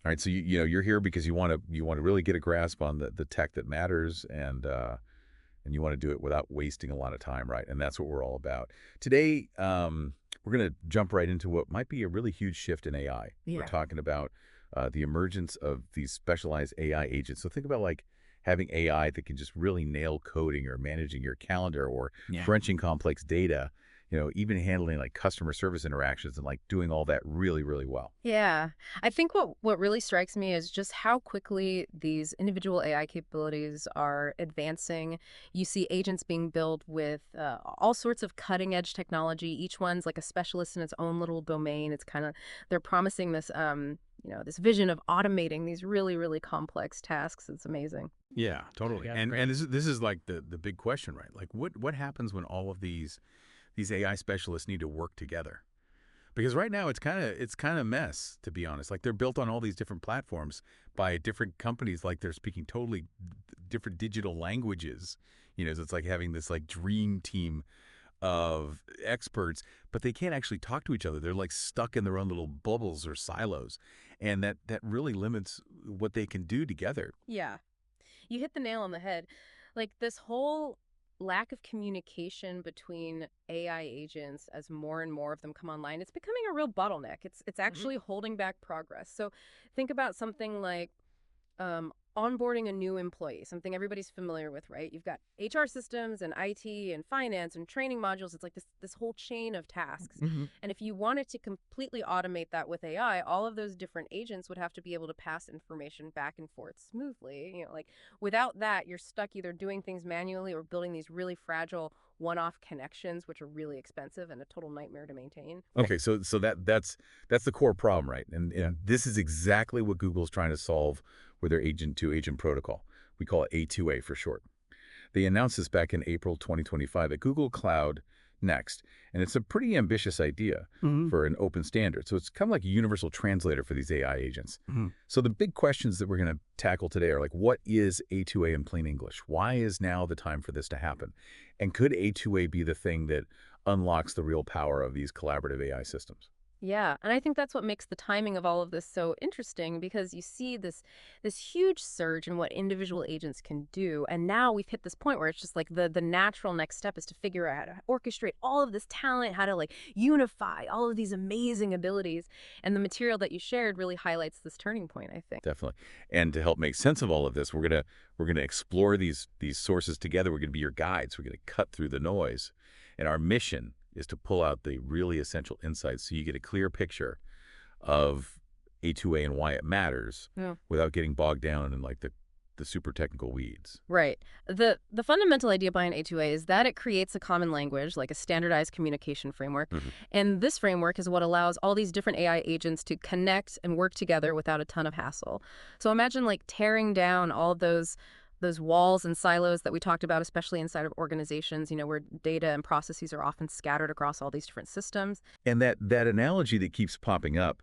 All right, so you're here because you want to really get a grasp on the tech that matters, and you want to do it without wasting a lot of time, right? And that's what we're all about. Today, we're going to jump right into what might be a really huge shift in AI. We're Yeah. talking about the emergence of these specialized AI agents. So think about like having AI that can just really nail coding or managing your calendar or Yeah. crunching complex data, even handling like customer service interactions and like doing all that really, really well. Yeah. I think what really strikes me is just how quickly these individual AI capabilities are advancing. You see agents being built with all sorts of cutting edge technology. Each one's like a specialist in its own little domain. It's kind of they're promising this this vision of automating these really, really complex tasks. It's amazing. Yeah, totally. Yeah, And great. and this is like the big question, right? Like what happens when all of these AI specialists need to work together? Because right now it's kind of mess, to be honest. Like they're built on all these different platforms by different companies, like they're speaking totally different digital languages. So it's like having this like dream team of experts, but they can't actually talk to each other. They're like stuck in their own little bubbles or silos, and that really limits what they can do together. Yeah. You hit the nail on the head. Like this whole lack of communication between AI agents as more and more of them come online, it's becoming a real bottleneck. It's Mhm. actually holding back progress. So think about something like onboarding a new employee, something everybody's familiar with, right? You've got HR systems and IT and finance and training modules. It's like this whole chain of tasks. Hmm. And if you wanted to completely automate that with AI, all of those different agents would have to be able to pass information back and forth smoothly. Like without that, you're stuck either doing things manually or building these really fragile one-off connections, which are really expensive and a total nightmare to maintain. Okay, so that's the core problem, right? And Yeah. and this is exactly what Google's trying to solve with their agent to agent protocol. We call it A2A for short. They announced this back in April 2025 at Google Cloud Next, and it's a pretty ambitious idea Mhm. for an open standard. So it's kind of like a universal translator for these AI agents. Mhm. So the big questions that we're going to tackle today are like, what is A2A in plain English? Why is now the time for this to happen? And could A2A be the thing that unlocks the real power of these collaborative AI systems? Yeah, and I think that's what makes the timing of all of this so interesting because you see this huge surge in what individual agents can do, and now we've hit this point where it's just like the natural next step is to figure out how to orchestrate all of this talent, how to like unify all of these amazing abilities, and the material that you shared really highlights this turning point, I think. Definitely. And to help make sense of all of this, we're gonna explore these sources together. We're gonna be your guides. We're gonna cut through the noise. And our mission is to pull out the really essential insights so you get a clear picture of A2A and why it matters Yeah. without getting bogged down in like the super technical weeds. Right. The fundamental idea behind A2A is that it creates a common language, like a standardized communication framework. Hmm. And this framework is what allows all these different AI agents to connect and work together without a ton of hassle. So imagine like tearing down all of those walls and silos that we talked about, especially inside of organizations, where data and processes are often scattered across all these different systems. And that analogy that keeps popping up,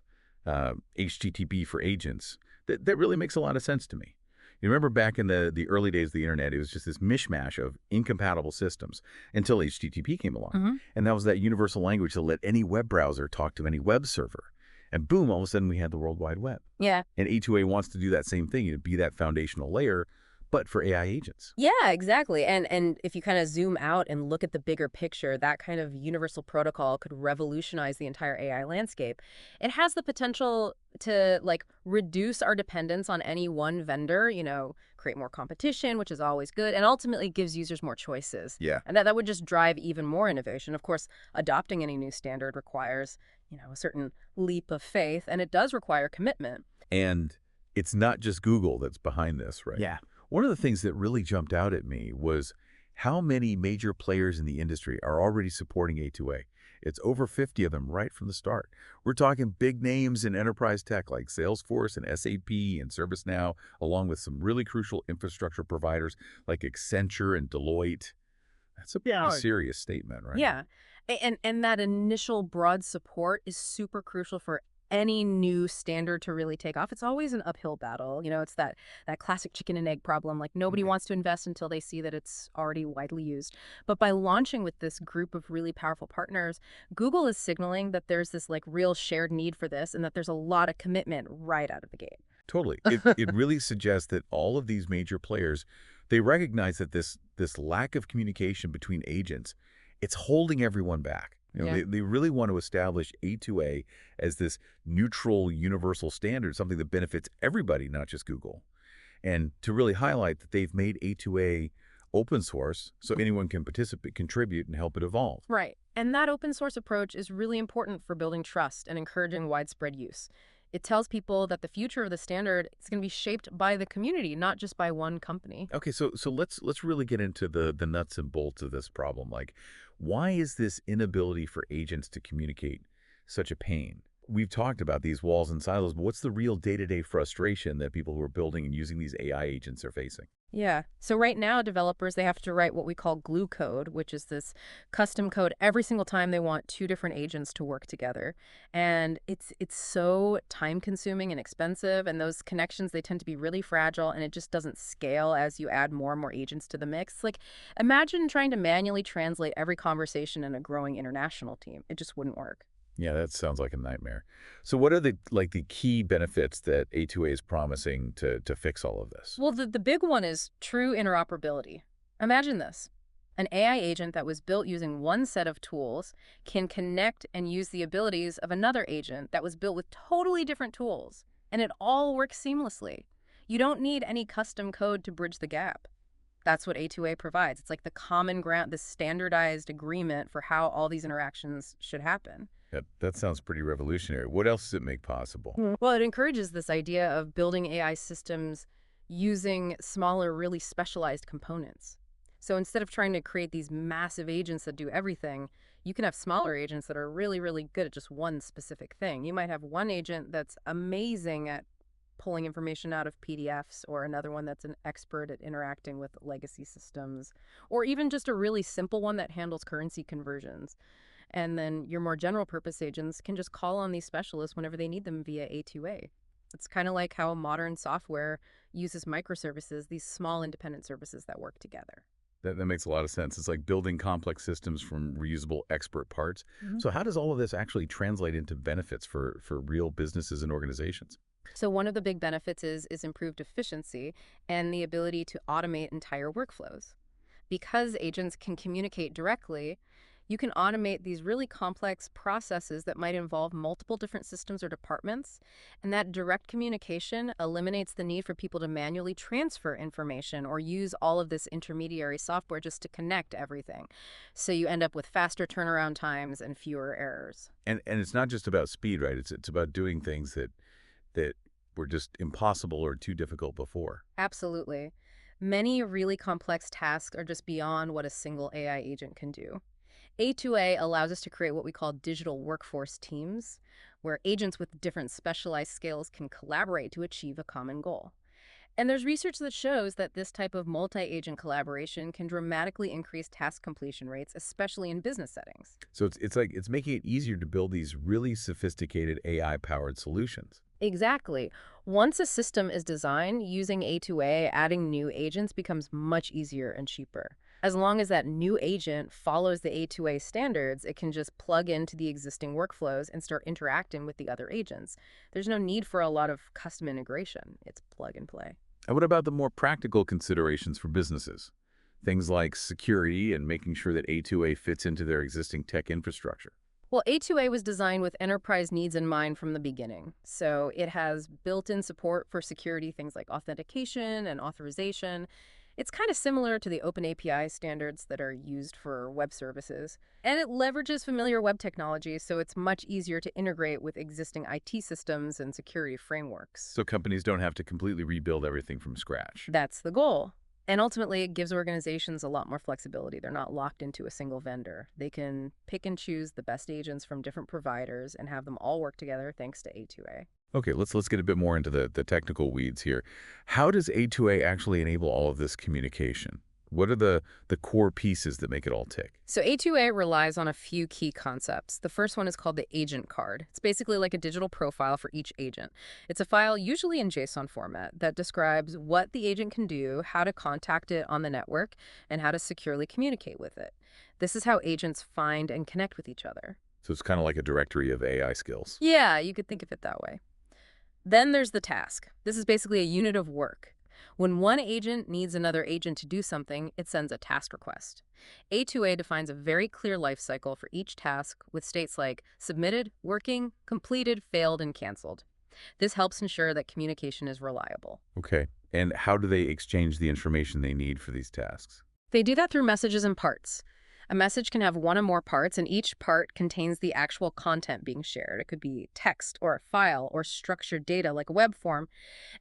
HTTP for agents, that really makes a lot of sense to me. You remember back in the early days of the internet, it was just this mishmash of incompatible systems until HTTP came along. Hmm. And that was that universal language that let any web browser talk to any web server. And boom, all of a sudden we had the World Wide Web. Yeah. And A2A wants to do that same thing, be that foundational layer, but for AI agents. Yeah, exactly. And if you kind of zoom out and look at the bigger picture, that kind of universal protocol could revolutionize the entire AI landscape. It has the potential to like reduce our dependence on any one vendor, create more competition, which is always good, and ultimately gives users more choices. Yeah. And that would just drive even more innovation. Of course, adopting any new standard requires, a certain leap of faith, and it does require commitment. And it's not just Google that's behind this, right? Yeah. One of the things that really jumped out at me was how many major players in the industry are already supporting A2A. It's over 50 of them right from the start. We're talking big names in enterprise tech like Salesforce and SAP and ServiceNow, along with some really crucial infrastructure providers like Accenture and Deloitte. That's a pretty Yeah. serious statement, right? Yeah. And that initial broad support is super crucial for any new standard to really take off. It's always an uphill battle. It's that classic chicken and egg problem. Like nobody Mhm. wants to invest until they see that it's already widely used. But by launching with this group of really powerful partners, Google is signaling that there's this like real shared need for this and that there's a lot of commitment right out of the gate. Totally. It really suggests that all of these major players, they recognize that this lack of communication between agents, it's holding everyone back. Yeah. They really want to establish A2A as this neutral, universal standard, something that benefits everybody, not just Google. And to really highlight that they've made A2A open source so anyone can participate, contribute, and help it evolve. Right. And that open source approach is really important for building trust and encouraging widespread use. It tells people that the future of the standard is going to be shaped by the community, not just by one company. Okay, so let's really get into the nuts and bolts of this problem. Like, why is this inability for agents to communicate such a pain? We've talked about these walls and silos, but what's the real day-to-day frustration that people who are building and using these AI agents are facing? Yeah. So right now, developers, they have to write what we call glue code, which is this custom code every single time they want two different agents to work together. And it's so time consuming and expensive. And those connections, they tend to be really fragile, and it just doesn't scale as you add more and more agents to the mix. Like, imagine trying to manually translate every conversation in a growing international team. It just wouldn't work. Yeah, that sounds like a nightmare. So what are the key benefits that A2A is promising to fix all of this? Well, the big one is true interoperability. Imagine this. An AI agent that was built using one set of tools can connect and use the abilities of another agent that was built with totally different tools, and it all works seamlessly. You don't need any custom code to bridge the gap. That's what A2A provides. It's like the common ground, the standardized agreement for how all these interactions should happen. That sounds pretty revolutionary. What else does it make possible? Well, it encourages this idea of building AI systems using smaller, really specialized components. So instead of trying to create these massive agents that do everything, you can have smaller agents that are really, really good at just one specific thing. You might have one agent that's amazing at pulling information out of PDFs, or another one that's an expert at interacting with legacy systems, or even just a really simple one that handles currency conversions. And then your more general purpose agents can just call on these specialists whenever they need them via A2A. It's kind of like how modern software uses microservices, these small independent services that work together. That makes a lot of sense. It's like building complex systems from reusable expert parts. Mhm. So how does all of this actually translate into benefits for real businesses and organizations? So one of the big benefits is improved efficiency and the ability to automate entire workflows. Because agents can communicate directly, you can automate these really complex processes that might involve multiple different systems or departments. And that direct communication eliminates the need for people to manually transfer information or use all of this intermediary software just to connect everything. So you end up with faster turnaround times and fewer errors. And it's not just about speed, right? It's about doing things that were just impossible or too difficult before. Absolutely. Many really complex tasks are just beyond what a single AI agent can do. A2A allows us to create what we call digital workforce teams, where agents with different specialized skills can collaborate to achieve a common goal. And there's research that shows that this type of multi-agent collaboration can dramatically increase task completion rates, especially in business settings. So it's like it's making it easier to build these really sophisticated AI-powered solutions. Exactly. Once a system is designed, using A2A, adding new agents becomes much easier and cheaper. As long as that new agent follows the A2A standards, it can just plug into the existing workflows and start interacting with the other agents. There's no need for a lot of custom integration. It's plug and play. And what about the more practical considerations for businesses? Things like security and making sure that A2A fits into their existing tech infrastructure. Well, A2A was designed with enterprise needs in mind from the beginning. So it has built-in support for security, things like authentication and authorization. It's kind of similar to the open API standards that are used for web services. And it leverages familiar web technology, so it's much easier to integrate with existing IT systems and security frameworks. So companies don't have to completely rebuild everything from scratch. That's the goal. And ultimately, it gives organizations a lot more flexibility. They're not locked into a single vendor. They can pick and choose the best agents from different providers and have them all work together thanks to A2A. Okay, let's get a bit more into the technical weeds here. How does A2A actually enable all of this communication? What are the core pieces that make it all tick? So A2A relies on a few key concepts. The first one is called the agent card. It's basically like a digital profile for each agent. It's a file usually in JSON format that describes what the agent can do, how to contact it on the network, and how to securely communicate with it. This is how agents find and connect with each other. So it's kind of like a directory of AI skills. Yeah, you could think of it that way. Then there's the task. This is basically a unit of work. When one agent needs another agent to do something, it sends a task request. A2A defines a very clear life cycle for each task with states like submitted, working, completed, failed, and canceled. This helps ensure that communication is reliable. Okay. And how do they exchange the information they need for these tasks? They do that through messages and parts. A message can have one or more parts, and each part contains the actual content being shared. It could be text or a file or structured data like a web form,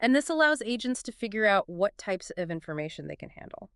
and this allows agents to figure out what types of information they can handle.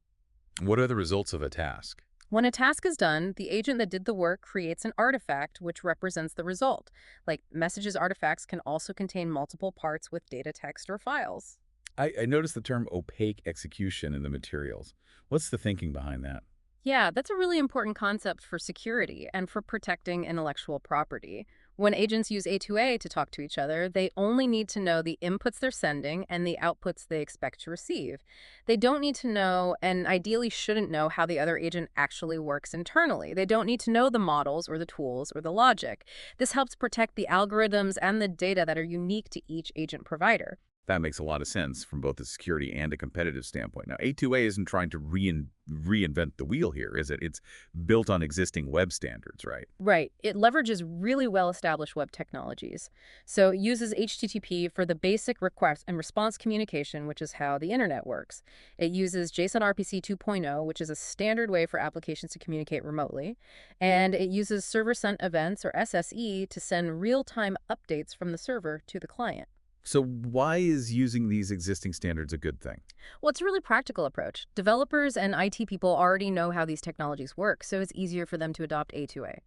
What are the results of a task? When a task is done, the agent that did the work creates an artifact which represents the result. Like messages artifacts can also contain multiple parts with data, text, or files. I noticed the term opaque execution in the materials. What's the thinking behind that? Yeah, that's a really important concept for security and for protecting intellectual property. When agents use A2A to talk to each other, they only need to know the inputs they're sending and the outputs they expect to receive. They don't need to know, and ideally shouldn't know, how the other agent actually works internally. They don't need to know the models or the tools or the logic. This helps protect the algorithms and the data that are unique to each agent provider. That makes a lot of sense from both a security and a competitive standpoint. Now, A2A isn't trying to reinvent the wheel here, is it? It's built on existing web standards, right? Right. It leverages really well-established web technologies. So it uses HTTP for the basic request and response communication, which is how the internet works. It uses JSON-RPC 2.0, which is a standard way for applications to communicate remotely. And it uses server-sent events, or SSE, to send real-time updates from the server to the client. So why is using these existing standards a good thing? Well, it's a really practical approach. Developers and IT people already know how these technologies work, so it's easier for them to adopt A2A.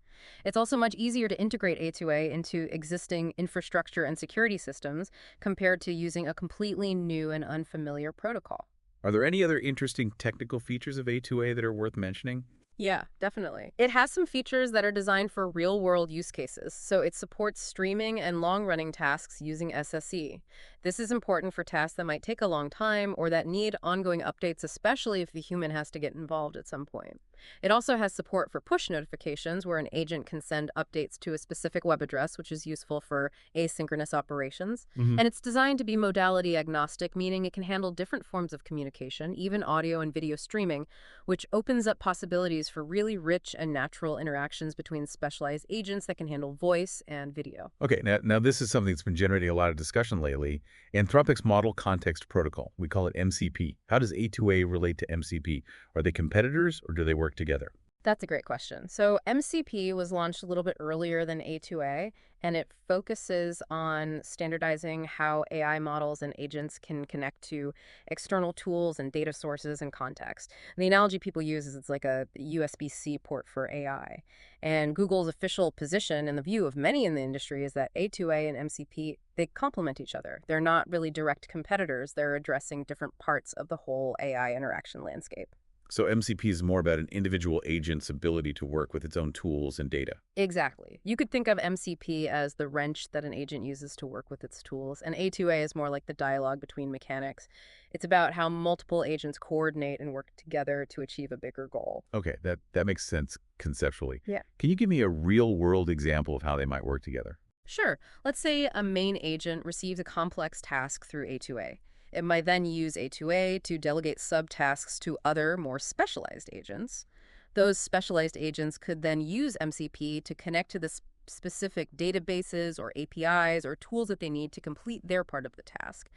It's also much easier to integrate A2A into existing infrastructure and security systems compared to using a completely new and unfamiliar protocol. Are there any other interesting technical features of A2A that are worth mentioning? Yeah, definitely. It has some features that are designed for real-world use cases, so it supports streaming and long-running tasks using SSE. This is important for tasks that might take a long time or that need ongoing updates, especially if the human has to get involved at some point. It also has support for push notifications, where an agent can send updates to a specific web address, which is useful for asynchronous operations. Hmm. And it's designed to be modality agnostic, meaning it can handle different forms of communication, even audio and video streaming, which opens up possibilities for really rich and natural interactions between specialized agents that can handle voice and video. Okay, now this is something that's been generating a lot of discussion lately. Anthropic's Model Context Protocol, we call it MCP. How does A2A relate to MCP? Are they competitors or do they work together? That's a great question. So MCP was launched a little bit earlier than A2A, and it focuses on standardizing how AI models and agents can connect to external tools and data sources and context. The analogy people use is it's like a USB-C port for AI. And Google's official position and the view of many in the industry is that A2A and MCP, they complement each other. They're not really direct competitors. They're addressing different parts of the whole AI interaction landscape. So MCP is more about an individual agent's ability to work with its own tools and data. Exactly. You could think of MCP as the wrench that an agent uses to work with its tools, and A2A is more like the dialogue between mechanics. It's about how multiple agents coordinate and work together to achieve a bigger goal. Okay, that makes sense conceptually. Yeah. Can you give me a real-world example of how they might work together? Sure. Let's say a main agent receives a complex task through A2A. It might then use A2A to delegate subtasks to other, more specialized agents. Those specialized agents could then use MCP to connect to the specific databases or APIs or tools that they need to complete their part of the task.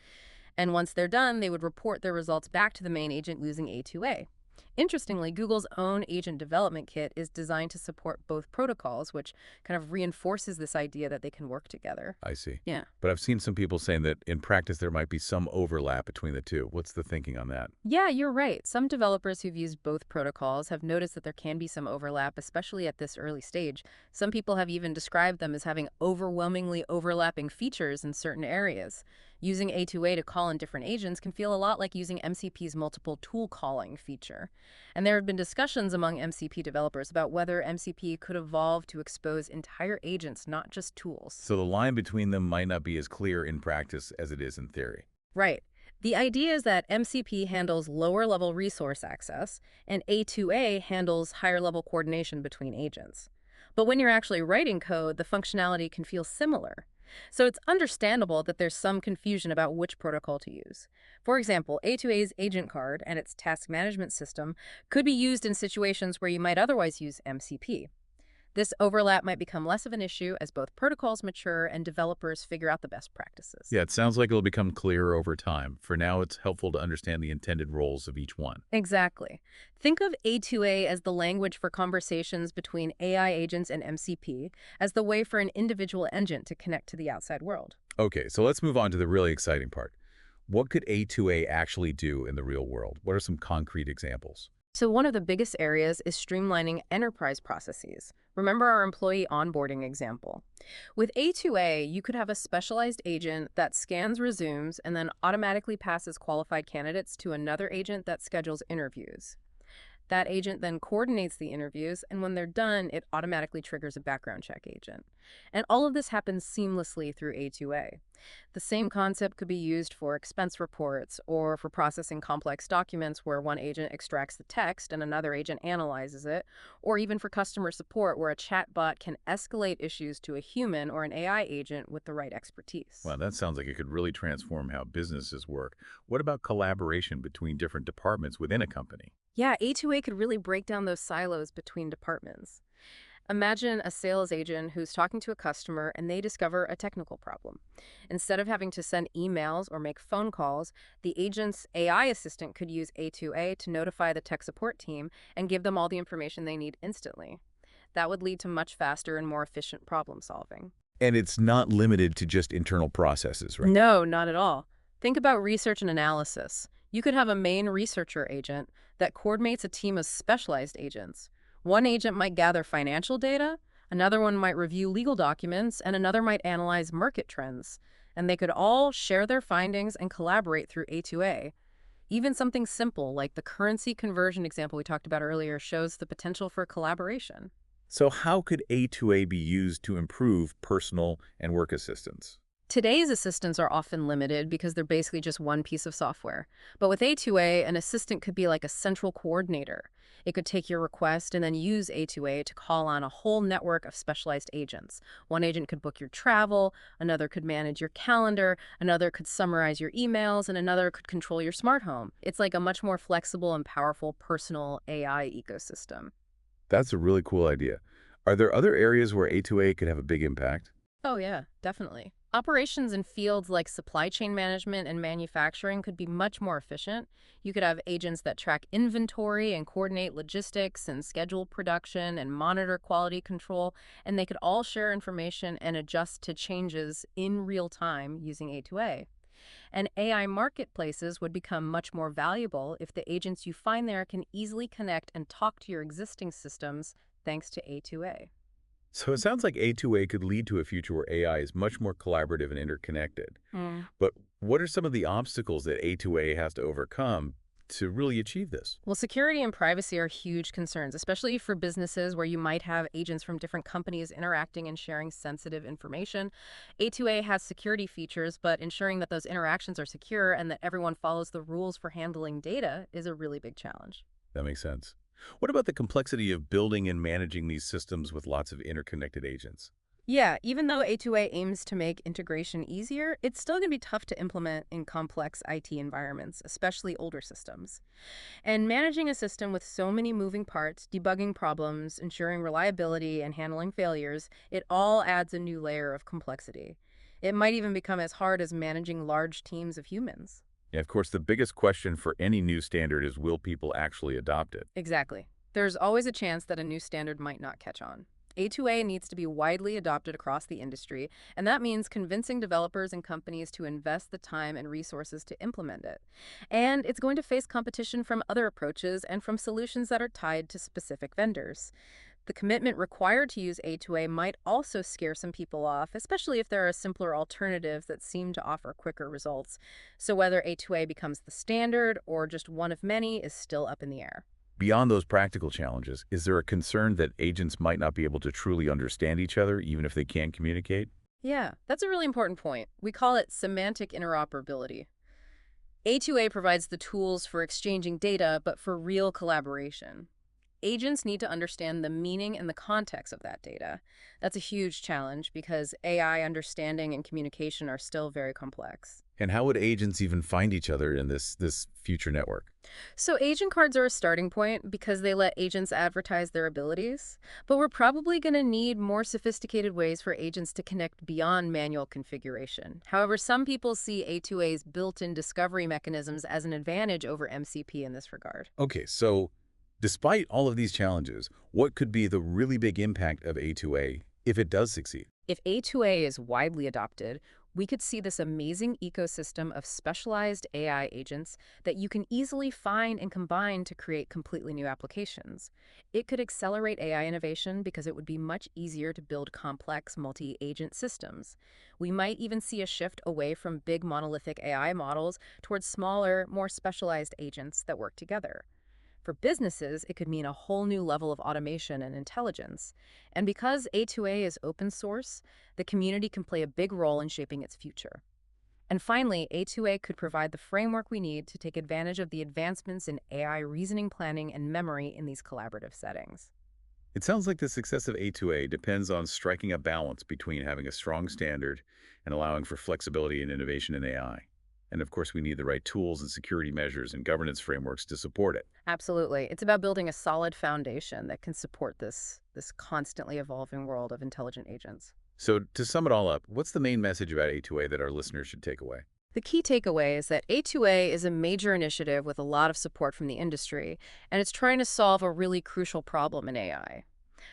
And once they're done, they would report their results back to the main agent using A2A. Interestingly, Google's own agent development kit is designed to support both protocols, which kind of reinforces this idea that they can work together. I see. Yeah. But I've seen some people saying that in practice there might be some overlap between the two. What's the thinking on that? Yeah, you're right. Some developers who've used both protocols have noticed that there can be some overlap, especially at this early stage. Some people have even described them as having overwhelmingly overlapping features in certain areas. Using A2A to call in different agents can feel a lot like using MCP's multiple tool calling feature. And there have been discussions among MCP developers about whether MCP could evolve to expose entire agents, not just tools. So the line between them might not be as clear in practice as it is in theory. Right. The idea is that MCP handles lower-level resource access, and A2A handles higher-level coordination between agents. But when you're actually writing code, the functionality can feel similar. So it's understandable that there's some confusion about which protocol to use. For example, A2A's agent card and its task management system could be used in situations where you might otherwise use MCP. This overlap might become less of an issue as both protocols mature and developers figure out the best practices. Yeah, it sounds like it'll become clearer over time. For now, it's helpful to understand the intended roles of each one. Exactly. Think of A2A as the language for conversations between AI agents and MCP as the way for an individual engine to connect to the outside world. Okay, so let's move on to the really exciting part. What could A2A actually do in the real world? What are some concrete examples? So one of the biggest areas is streamlining enterprise processes. Remember our employee onboarding example. With A2A, you could have a specialized agent that scans resumes and then automatically passes qualified candidates to another agent that schedules interviews. That agent then coordinates the interviews, and when they're done, it automatically triggers a background check agent. And all of this happens seamlessly through A2A. The same concept could be used for expense reports or for processing complex documents where one agent extracts the text and another agent analyzes it, or even for customer support where a chatbot can escalate issues to a human or an AI agent with the right expertise. Wow, that sounds like it could really transform how businesses work. What about collaboration between different departments within a company? Yeah, A2A could really break down those silos between departments. Imagine a sales agent who's talking to a customer and they discover a technical problem. Instead of having to send emails or make phone calls, the agent's AI assistant could use A2A to notify the tech support team and give them all the information they need instantly. That would lead to much faster and more efficient problem solving. And it's not limited to just internal processes, right? No, not at all. Think about research and analysis. You could have a main researcher agent that coordinates a team of specialized agents. One agent might gather financial data, another one might review legal documents, and another might analyze market trends. And they could all share their findings and collaborate through A2A. Even something simple like the currency conversion example we talked about earlier shows the potential for collaboration. So how could A2A be used to improve personal and work assistance? Today's assistants are often limited because they're basically just one piece of software. But with A2A, an assistant could be like a central coordinator. It could take your request and then use A2A to call on a whole network of specialized agents. One agent could book your travel, another could manage your calendar, another could summarize your emails, and another could control your smart home. It's like a much more flexible and powerful personal AI ecosystem. That's a really cool idea. Are there other areas where A2A could have a big impact? Oh, yeah, definitely. Operations in fields like supply chain management and manufacturing could be much more efficient. You could have agents that track inventory and coordinate logistics and schedule production and monitor quality control, and they could all share information and adjust to changes in real time using A2A. And AI marketplaces would become much more valuable if the agents you find there can easily connect and talk to your existing systems thanks to A2A. So it sounds like A2A could lead to a future where AI is much more collaborative and interconnected. Mm. But what are some of the obstacles that A2A has to overcome to really achieve this? Well, security and privacy are huge concerns, especially for businesses where you might have agents from different companies interacting and sharing sensitive information. A2A has security features, but ensuring that those interactions are secure and that everyone follows the rules for handling data is a really big challenge. That makes sense. What about the complexity of building and managing these systems with lots of interconnected agents? Yeah, even though A2A aims to make integration easier, it's still going to be tough to implement in complex IT environments, especially older systems. And managing a system with so many moving parts, debugging problems, ensuring reliability, and handling failures, it all adds a new layer of complexity. It might even become as hard as managing large teams of humans. Yeah, of course, the biggest question for any new standard is, will people actually adopt it? Exactly. There's always a chance that a new standard might not catch on. A2A needs to be widely adopted across the industry, and that means convincing developers and companies to invest the time and resources to implement it. And it's going to face competition from other approaches and from solutions that are tied to specific vendors. The commitment required to use A2A might also scare some people off, especially if there are simpler alternatives that seem to offer quicker results. So whether A2A becomes the standard or just one of many is still up in the air. Beyond those practical challenges, is there a concern that agents might not be able to truly understand each other, even if they can communicate? Yeah, that's a really important point. We call it semantic interoperability. A2A provides the tools for exchanging data, but for real collaboration. Agents need to understand the meaning and the context of that data. That's a huge challenge because AI understanding and communication are still very complex. And how would agents even find each other in this future network? So agent cards are a starting point because they let agents advertise their abilities, but we're probably going to need more sophisticated ways for agents to connect beyond manual configuration. However, some people see A2A's built-in discovery mechanisms as an advantage over MCP in this regard. Okay, so despite all of these challenges, what could be the really big impact of A2A if it does succeed? If A2A is widely adopted, we could see this amazing ecosystem of specialized AI agents that you can easily find and combine to create completely new applications. It could accelerate AI innovation because it would be much easier to build complex multi-agent systems. We might even see a shift away from big monolithic AI models towards smaller, more specialized agents that work together. For businesses, it could mean a whole new level of automation and intelligence. And because A2A is open source, the community can play a big role in shaping its future. And finally, A2A could provide the framework we need to take advantage of the advancements in AI reasoning, planning, and memory in these collaborative settings. It sounds like the success of A2A depends on striking a balance between having a strong standard and allowing for flexibility and innovation in AI. And of course, we need the right tools and security measures and governance frameworks to support it. Absolutely. It's about building a solid foundation that can support this constantly evolving world of intelligent agents. So to sum it all up, what's the main message about A2A that our listeners should take away? The key takeaway is that A2A is a major initiative with a lot of support from the industry, and it's trying to solve a really crucial problem in AI: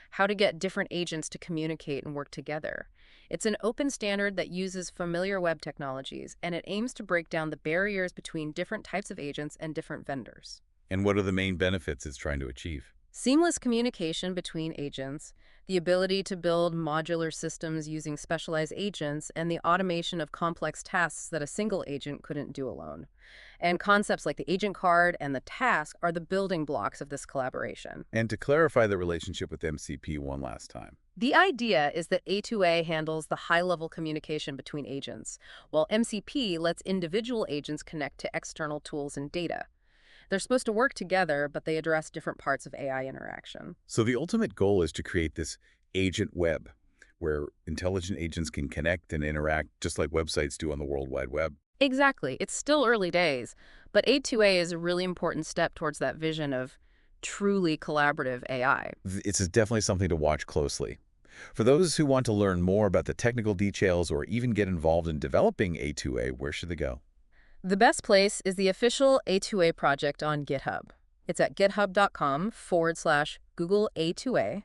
how to get different agents to communicate and work together. It's an open standard that uses familiar web technologies, and it aims to break down the barriers between different types of agents and different vendors. And what are the main benefits it's trying to achieve? Seamless communication between agents, the ability to build modular systems using specialized agents, and the automation of complex tasks that a single agent couldn't do alone. And concepts like the agent card and the task are the building blocks of this collaboration. And to clarify the relationship with MCP one last time. The idea is that A2A handles the high-level communication between agents, while MCP lets individual agents connect to external tools and data. They're supposed to work together, but they address different parts of AI interaction. So the ultimate goal is to create this agent web where intelligent agents can connect and interact just like websites do on the World Wide Web. Exactly. It's still early days, but A2A is a really important step towards that vision of truly collaborative AI. It's definitely something to watch closely. For those who want to learn more about the technical details or even get involved in developing A2A, where should they go? The best place is the official A2A project on GitHub. It's at github.com/Google A2A.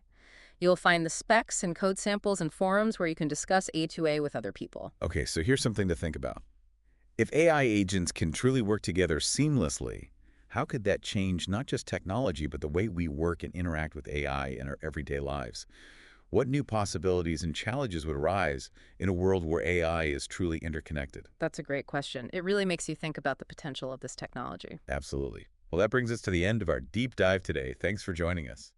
You'll find the specs and code samples and forums where you can discuss A2A with other people. Okay, so here's something to think about. If AI agents can truly work together seamlessly, how could that change not just technology, but the way we work and interact with AI in our everyday lives? What new possibilities and challenges would arise in a world where AI is truly interconnected? That's a great question. It really makes you think about the potential of this technology. Absolutely. Well, that brings us to the end of our deep dive today. Thanks for joining us.